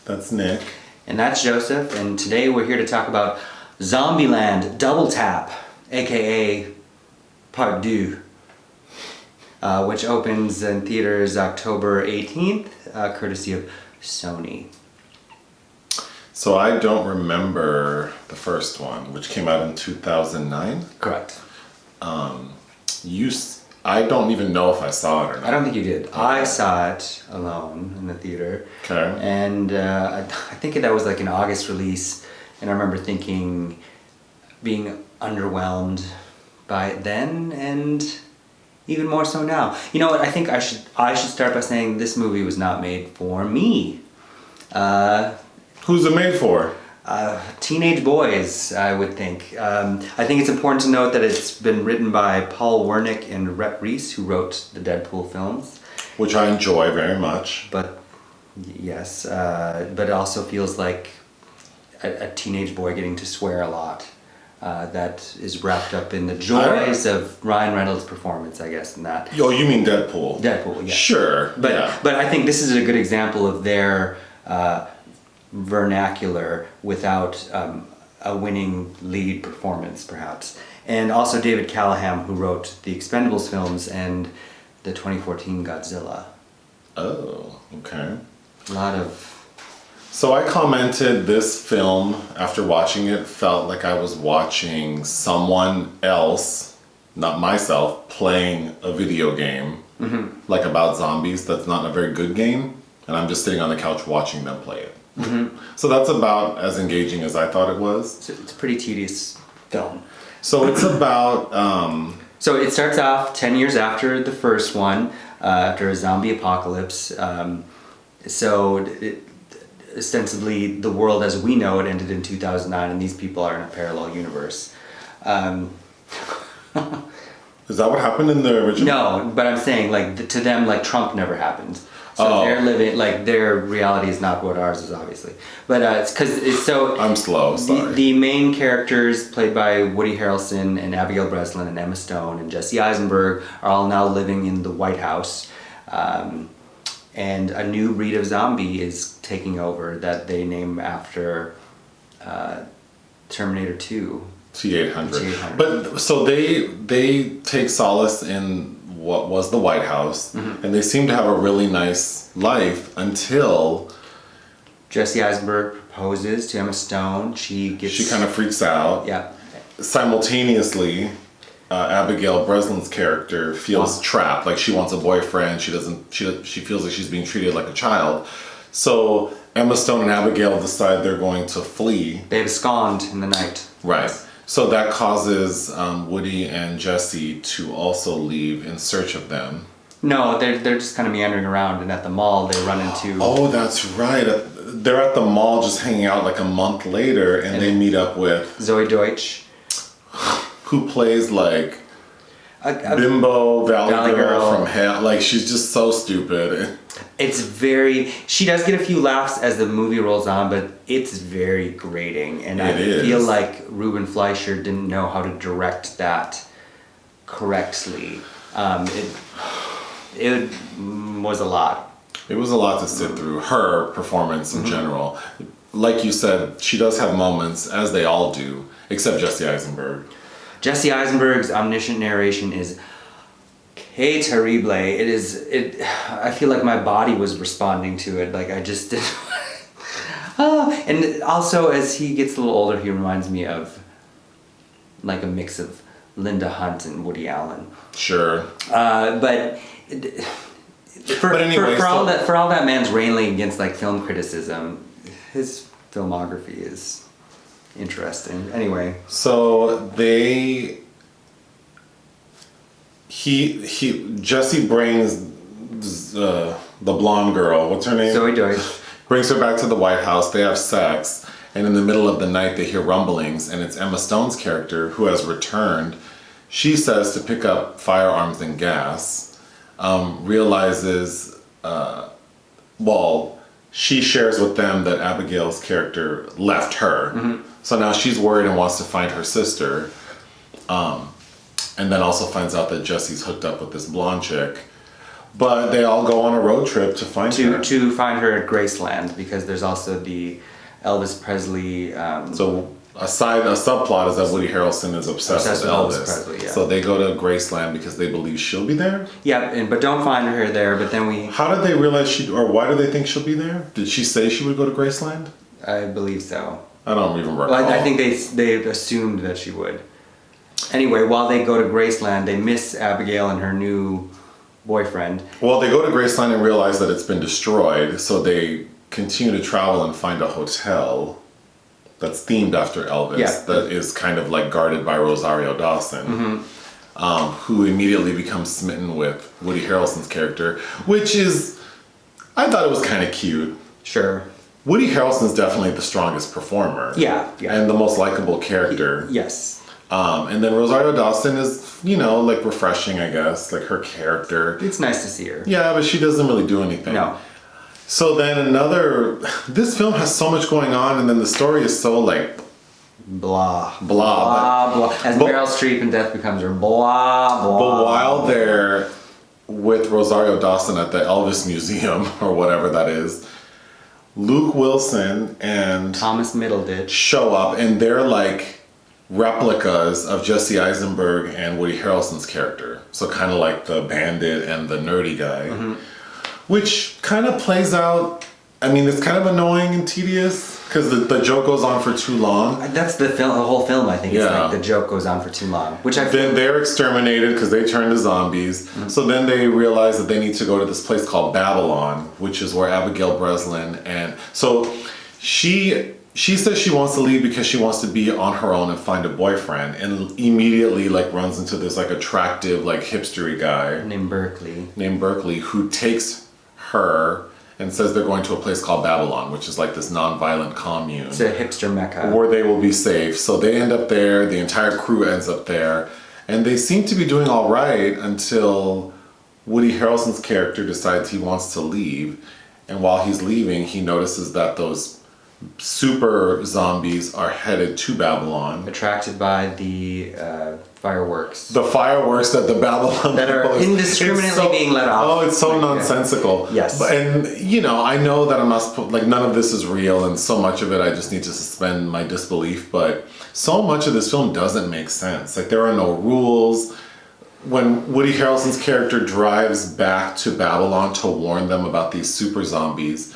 That's Nick. And that's Joseph, and today we're here to talk about Zombieland Double Tap, aka Part 2, which opens in theaters October 18th, courtesy of Sony. So I don't remember the first one, which came out in 2009. Correct. I don't even know if I saw it or not. I don't think you did. Okay. I saw it alone in the theater. Okay. And I think that was like an August release, and I remember being underwhelmed by it then, and even more so now. You know what? I think I should start by saying this movie was not made for me. Who's it made for? Teenage boys, I would think. I think it's important to note that it's been written by Paul Wernick and Rhett Reese, who wrote the Deadpool films. Which I enjoy very much. But, yes, but it also feels like a teenage boy getting to swear a lot. That is wrapped up in the joys of Ryan Reynolds' performance, I guess, in that. Oh, you mean Deadpool? Deadpool, yeah. Sure, But I think this is a good example of their vernacular without a winning lead performance, perhaps. And also David Callaham, who wrote the Expendables films and the 2014 Godzilla. Oh, okay. A lot of... So I commented this film, after watching it, felt like I was watching someone else, not myself, playing a video game, like about zombies that's not a very good game, and I'm just sitting on the couch watching them play it. So that's about as engaging as I thought it was. It's a pretty tedious film. So it's about... So it starts off 10 years after the first one, after a zombie apocalypse. Ostensibly, the world as we know it ended in 2009, and these people are in a parallel universe. Is that what happened in the original? No, but I'm saying, like, to them, like, Trump never happened. So they're living, like, their reality is not what ours is, obviously. But it's because it's so... I'm slow, sorry. The main characters, played by Woody Harrelson and Abigail Breslin and Emma Stone and Jesse Eisenberg, are all now living in the White House. And a new breed of zombie is taking over that they name after Terminator 2. T-800. But so they take solace in what was the White House, and they seem to have a really nice life until Jesse Eisenberg proposes to Emma Stone. She kind of freaks out. Yeah. Simultaneously, Abigail Breslin's character feels trapped. Like she wants a boyfriend. She feels like she's being treated like a child. So Emma Stone and Abigail decide they're going to flee. They abscond in the night. Right. So that causes Woody and Jesse to also leave in search of them. No, they're just kind of meandering around, and at the mall they run into... Oh, that's right. They're at the mall just hanging out like a month later, and they meet up with... Zoey Deutch. Who plays like a bimbo valley girl from hell. Like, she's just so stupid. It's very... She does get a few laughs as the movie rolls on, but it's very grating. And I feel like Ruben Fleischer didn't know how to direct that correctly. It was a lot. It was a lot to sit through. Her performance in general. Like you said, she does have moments, as they all do, except Jesse Eisenberg. Jesse Eisenberg's omniscient narration is que terrible. I feel like my body was responding to it. Like, I just did. And also, as he gets a little older, he reminds me of like a mix of Linda Hunt and Woody Allen. Sure. But anyway, for all that man's railing against like film criticism, his filmography is interesting. Anyway. So Jesse brings the blonde girl, what's her name? Zoey Deutch. Brings her back to the White House. They have sex, and in the middle of the night they hear rumblings, and it's Emma Stone's character who has returned. She says to pick up firearms and gas, realizes, she shares with them that Abigail's character left her. So now she's worried and wants to find her sister. And then also finds out that Jesse's hooked up with this blonde chick. But they all go on a road trip to find her. To find her at Graceland, because there's also the Elvis Presley. So a subplot is that Woody Harrelson is obsessed with Elvis. Presley, yeah. So they go to Graceland because they believe she'll be there? Yeah, but don't find her there, but then we... How did they realize or why do they think she'll be there? Did she say she would go to Graceland? I believe so. I don't even recall. Well, I think they assumed that she would. Anyway, while they go to Graceland, they miss Abigail and her new boyfriend. Well, they go to Graceland and realize that it's been destroyed, so they continue to travel and find a hotel that's themed after Elvis, that is kind of like guarded by Rosario Dawson, who immediately becomes smitten with Woody Harrelson's character, which is, I thought it was kind of cute. Sure. Woody Harrelson's definitely the strongest performer. Yeah. And the most likable character. Yes. And then Rosario Dawson is, like refreshing, I guess, like her character. It's nice to see her. Yeah, but she doesn't really do anything. No. So then this film has so much going on, and then the story is so like blah blah. As Meryl Streep in Death Becomes Her, blah blah. But while they're with Rosario Dawson at the Elvis Museum or whatever that is, Luke Wilson and Thomas Middleditch show up, and they're like replicas of Jesse Eisenberg and Woody Harrelson's character. So kind of like the bandit and the nerdy guy, which kind of plays out. I mean, it's kind of annoying and tedious because the joke goes on for too long. That's the whole film, I think. It's like the joke goes on for too long. Then they're exterminated because they turn to zombies. So then they realize that they need to go to this place called Babylon, which is where Abigail Breslin and so she says she wants to leave because she wants to be on her own and find a boyfriend, and immediately like runs into this like attractive like hipstery guy named Berkeley who takes her and says they're going to a place called Babylon, which is like this non-violent commune. It's a hipster mecca. Where they will be safe. So they end up there, the entire crew ends up there, and they seem to be doing all right until Woody Harrelson's character decides he wants to leave. And while he's leaving, he notices that those super zombies are headed to Babylon. Attracted by the fireworks. The fireworks that the Babylon that are indiscriminately being let off. Oh, it's so nonsensical. Yes. And, I know that I'm not like, none of this is real, and so much of it I just need to suspend my disbelief, but so much of this film doesn't make sense. Like, there are no rules. When Woody Harrelson's character drives back to Babylon to warn them about these super zombies,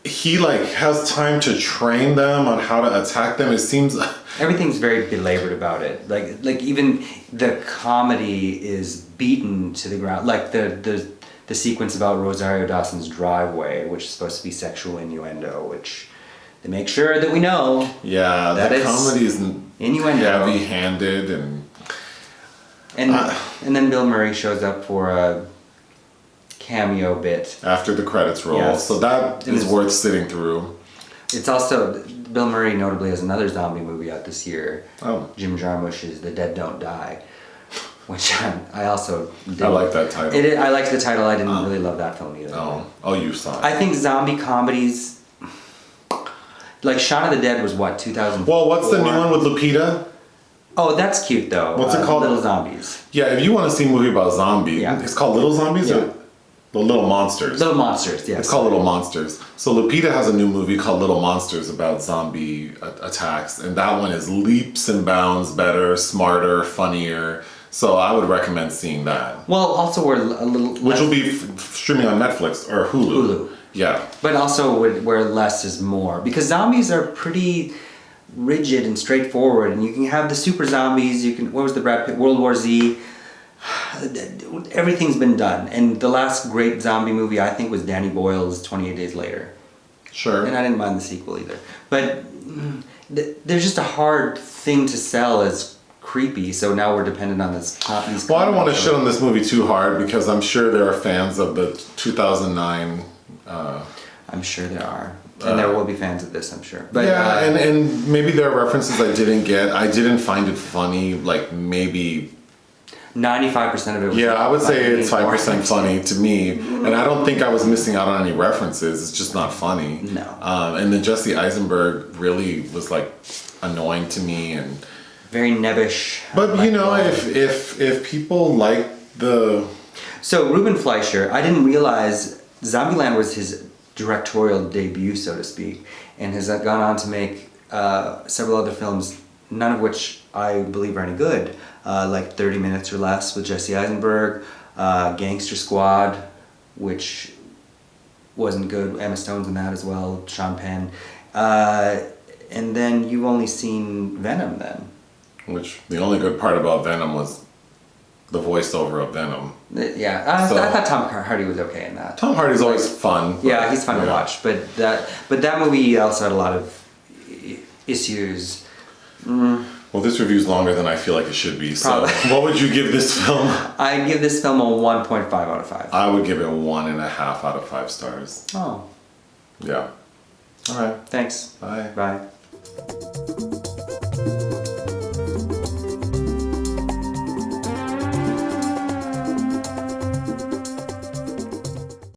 he like has time to train them on how to attack them. It seems everything's very belabored about it. Like even the comedy is beaten to the ground. Like the sequence about Rosario Dawson's driveway, which is supposed to be sexual innuendo, which they make sure that we know. Yeah, that comedy is innuendo, heavy-handed, and then Bill Murray shows up for a cameo bit after the credits roll. Yes. So that is worth sitting through. It's also, Bill Murray notably has another zombie movie out this year. Oh. Jim Jarmusch's The Dead Don't Die, which I also did. I like that title. I liked the title. I didn't really love that film either. Oh, you saw it. I think zombie comedies, like Shaun of the Dead was what, 2004? Well, what's the new one with Lupita? Oh, that's cute though. What's it called? Little Zombies. Yeah, if you want to see a movie about zombies, it's called Little Zombies? Yeah. Or The Little Monsters. Little Monsters, yes. It's called Little Monsters. So Lupita has a new movie called Little Monsters about zombie attacks, and that one is leaps and bounds better, smarter, funnier. So I would recommend seeing that. Well, also we're a little... Which will be streaming on Netflix or Hulu. Yeah. But also where less is more. Because zombies are pretty rigid and straightforward, and you can have the super zombies, what was the Brad Pitt, World War Z... Everything's been done, and the last great zombie movie I think was Danny Boyle's 28 Days Later. Sure. And I didn't mind the sequel either. But there's just a hard thing to sell as creepy, so now we're dependent on these. Well, I don't want to shit on this movie too hard because I'm sure there are fans of the 2009. I'm sure there are. And there will be fans of this, I'm sure. But, yeah, and maybe there are references I didn't get. I didn't find it funny, like maybe... 95% of it was... Yeah, I would say it's 5% funny to me. And I don't think I was missing out on any references. It's just not funny. No. And then Jesse Eisenberg really was like annoying to me and... Very nebbish. But if people like the So Ruben Fleischer, I didn't realize Zombieland was his directorial debut, so to speak, and has gone on to make several other films, none of which I believe are any good, like 30 Minutes or Less with Jesse Eisenberg, Gangster Squad, which wasn't good, Emma Stone's in that as well, Sean Penn, and then you've only seen Venom then. Which the only good part about Venom was the voiceover of Venom. Yeah, I thought Tom Hardy was okay in that. Tom Hardy's always fun. Yeah, he's fun to watch, but that movie also had a lot of issues. Well, this review's longer than I feel like it should be. So, what would you give this film? I'd give this film a 1.5 out of 5. I would give it 1.5 out of 5 stars. Oh. Yeah. All right. Thanks. Bye. Bye.